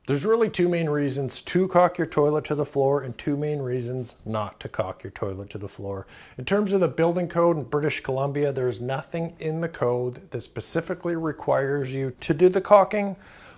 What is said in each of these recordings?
There's really two main reasons to caulk your toilet to the floor and two main reasons not to caulk your toilet to the floor. In terms of the building code in British Columbia, there's nothing in the code that specifically requires you to do the caulking,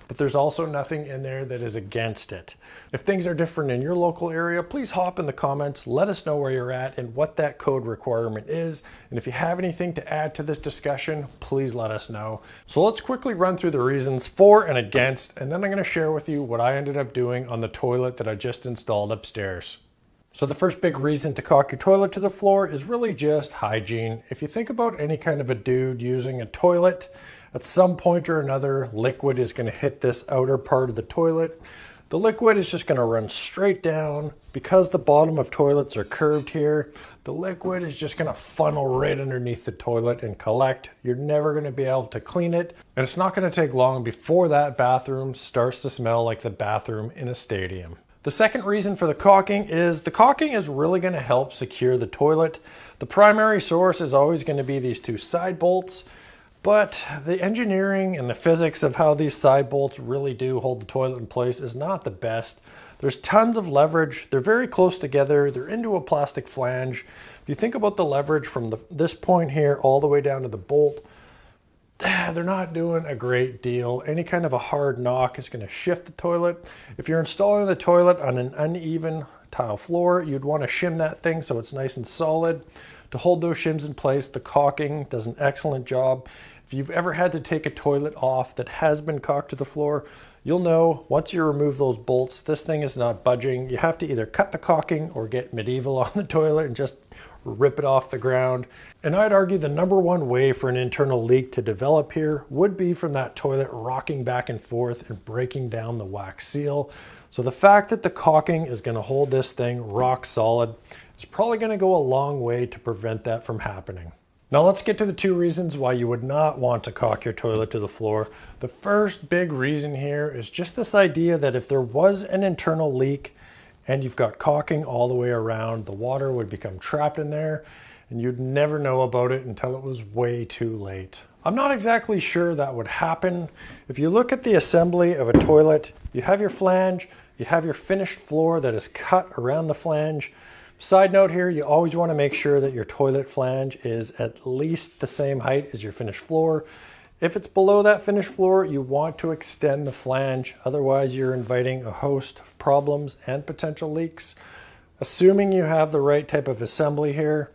but there's also nothing in there that is against it. If things are different in your local area, please hop in the comments, let us know where you're at and what that code requirement is. And if you have anything to add to this discussion, please let us know. So let's quickly run through the reasons for and against, and then I'm gonna share with you what I ended up doing on the toilet that I just installed upstairs. So the first big reason to caulk your toilet to the floor is really just hygiene. If you think about any kind of a dude using a toilet, at some point or another, liquid is going to hit this outer part of the toilet. The liquid is just going to run straight down. Because the bottom of toilets are curved here, the liquid is just going to funnel right underneath the toilet and collect. You're never going to be able to clean it. And it's not going to take long before that bathroom starts to smell like the bathroom in a stadium. The second reason for the caulking is really going to help secure the toilet. The primary source is always going to be these two side bolts. But the engineering and the physics of how these side bolts really do hold the toilet in place is not the best. There's tons of leverage. They're very close together. They're into a plastic flange. If you think about the leverage from this point here all the way down to the bolt, they're not doing a great deal. Any kind of a hard knock is going to shift the toilet. If you're installing the toilet on an uneven tile floor, you'd want to shim that thing so it's nice and solid. To hold those shims in place, the caulking does an excellent job. If you've ever had to take a toilet off that has been caulked to the floor, you'll know once you remove those bolts, this thing is not budging. You have to either cut the caulking or get medieval on the toilet and just rip it off the ground. And I'd argue the number one way for an internal leak to develop here would be from that toilet rocking back and forth and breaking down the wax seal. So the fact that the caulking is going to hold this thing rock solid is probably going to go a long way to prevent that from happening. Now let's get to the two reasons why you would not want to caulk your toilet to the floor. The first big reason here is just this idea that if there was an internal leak and you've got caulking all the way around, the water would become trapped in there and you'd never know about it until it was way too late. I'm not exactly sure that would happen. If you look at the assembly of a toilet, you have your flange, you have your finished floor that is cut around the flange. Side note here, you always want to make sure that your toilet flange is at least the same height as your finished floor. If it's below that finished floor, you want to extend the flange. Otherwise, you're inviting a host of problems and potential leaks. Assuming you have the right type of assembly here,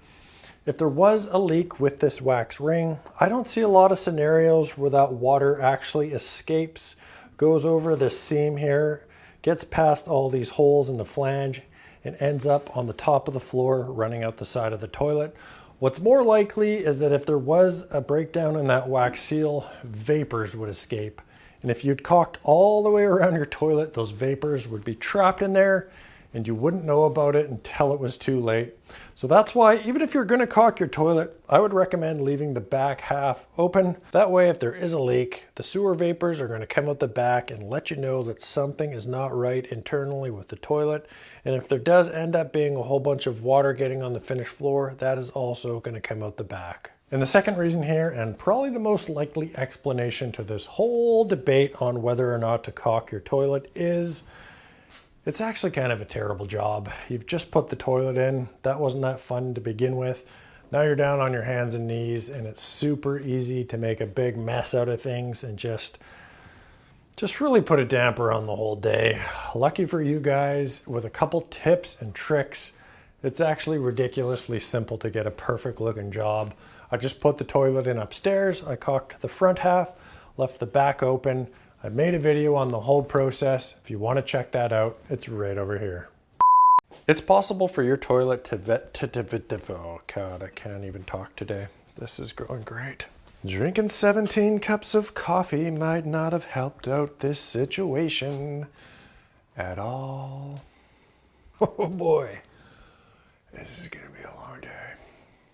if there was a leak with this wax ring, I don't see a lot of scenarios where that water actually escapes, goes over this seam here, gets past all these holes in the flange, and ends up on the top of the floor running out the side of the toilet. What's more likely is that if there was a breakdown in that wax seal, vapors would escape. And if you'd caulked all the way around your toilet, those vapors would be trapped in there and you wouldn't know about it until it was too late. So that's why, even if you're gonna caulk your toilet, I would recommend leaving the back half open. That way, if there is a leak, the sewer vapors are gonna come out the back and let you know that something is not right internally with the toilet. And if there does end up being a whole bunch of water getting on the finished floor, that is also gonna come out the back. And the second reason here, and probably the most likely explanation to this whole debate on whether or not to caulk your toilet is, it's actually kind of a terrible job. You've just put the toilet in. That wasn't that fun to begin with. Now you're down on your hands and knees and it's super easy to make a big mess out of things and just really put a damper on the whole day. Lucky for you guys, with a couple tips and tricks, it's actually ridiculously simple to get a perfect looking job. I just put the toilet in upstairs. I caulked the front half, left the back open. I made a video on the whole process. If you want to check that out, it's right over here. It's possible for your toilet to oh God, I can't even talk today. This is going great. Drinking 17 cups of coffee might not have helped out this situation at all. Oh boy, this is gonna be a long day.